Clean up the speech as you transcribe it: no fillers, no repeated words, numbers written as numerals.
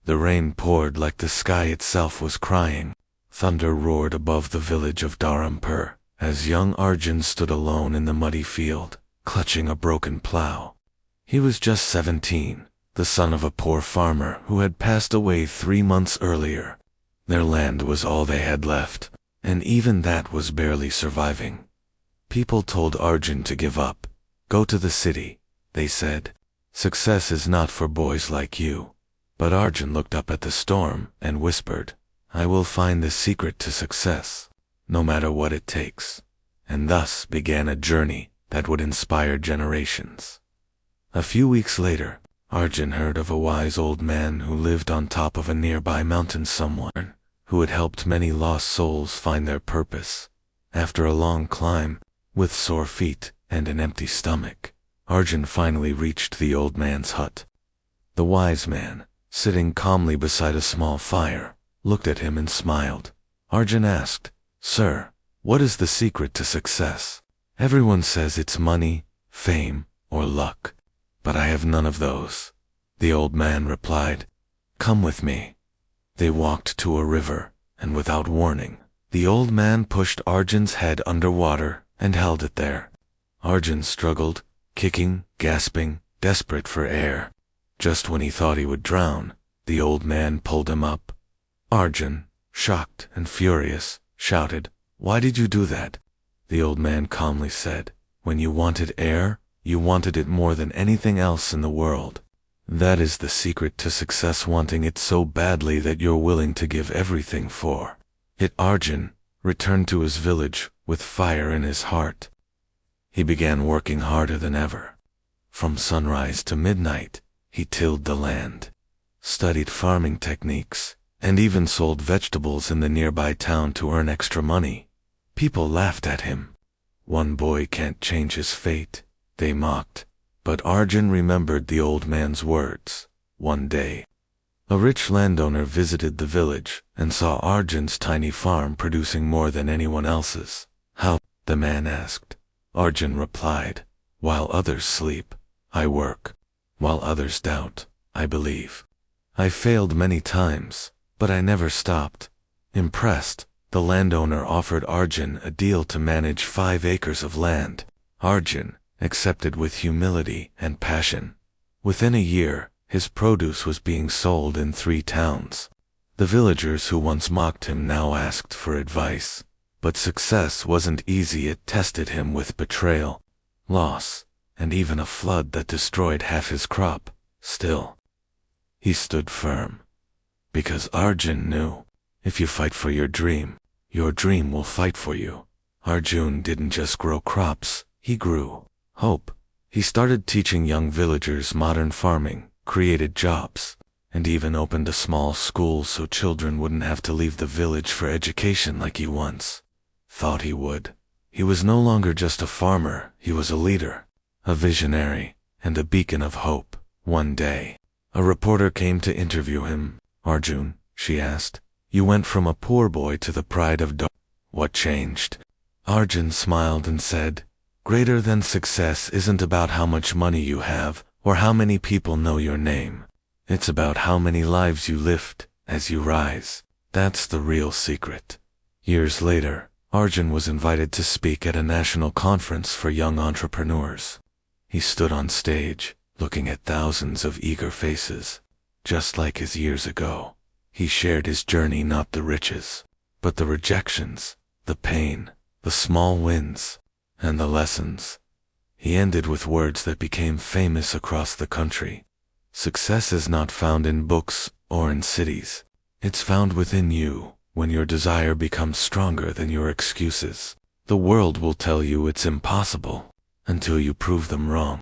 The rain poured like the sky itself was crying. Thunder roared above the village of Dharampur, as young Arjun stood alone in the muddy field, clutching a broken plow. He was just 17, the son of a poor farmer who had passed away 3 months earlier. Their land was all they had left, and even that was barely surviving. People told Arjun to give up. Go to the city, they said. Success is not for boys like you. But Arjun looked up at the storm and whispered, I will find the secret to success, no matter what it takes. And thus began a journey that would inspire generations. A few weeks later, Arjun heard of a wise old man who lived on top of a nearby mountain, someone who had helped many lost souls find their purpose. After a long climb, with sore feet and an empty stomach, Arjun finally reached the old man's hut. The wise man, sitting calmly beside a small fire, looked at him and smiled. Arjun asked, Sir, what is the secret to success? Everyone says it's money, fame, or luck, but I have none of those. The old man replied, Come with me. They walked to a river, and without warning, the old man pushed Arjun's head underwater and held it there. Arjun struggled, kicking, gasping, desperate for air. Just when he thought he would drown, the old man pulled him up. Arjun, shocked and furious, shouted, Why did you do that? The old man calmly said, When you wanted air, you wanted it more than anything else in the world. That is the secret to success, wanting it so badly that you're willing to give everything for it. Arjun returned to his village with fire in his heart. He began working harder than ever. From sunrise to midnight, he tilled the land, studied farming techniques, and even sold vegetables in the nearby town to earn extra money. People laughed at him. One boy can't change his fate, they mocked. But Arjun remembered the old man's words. One day, a rich landowner visited the village and saw Arjun's tiny farm producing more than anyone else's. How? The man asked. Arjun replied, While others sleep, I work. While others doubt, I believe. I failed many times, but I never stopped. Impressed, the landowner offered Arjun a deal to manage 5 acres of land. Arjun accepted with humility and passion. Within a year, his produce was being sold in 3 towns. The villagers who once mocked him now asked for advice. But success wasn't easy. It tested him with betrayal, loss, and even a flood that destroyed half his crop. Still, he stood firm. Because Arjun knew, if you fight for your dream will fight for you. Arjun didn't just grow crops, he grew hope. He started teaching young villagers modern farming, created jobs, and even opened a small school so children wouldn't have to leave the village for education like he once thought he would. He was no longer just a farmer, he was a leader, a visionary, and a beacon of hope. One day, a reporter came to interview him. Arjun, she asked, you went from a poor boy to the pride of Dharampur. What changed? Arjun smiled and said, Greater than success isn't about how much money you have, or how many people know your name. It's about how many lives you lift as you rise. That's the real secret. Years later, Arjun was invited to speak at a national conference for young entrepreneurs. He stood on stage, looking at thousands of eager faces. Just like his years ago, he shared his journey, not the riches, but the rejections, the pain, the small wins, and the lessons. He ended with words that became famous across the country. Success is not found in books or in cities. It's found within you. When your desire becomes stronger than your excuses, the world will tell you it's impossible until you prove them wrong.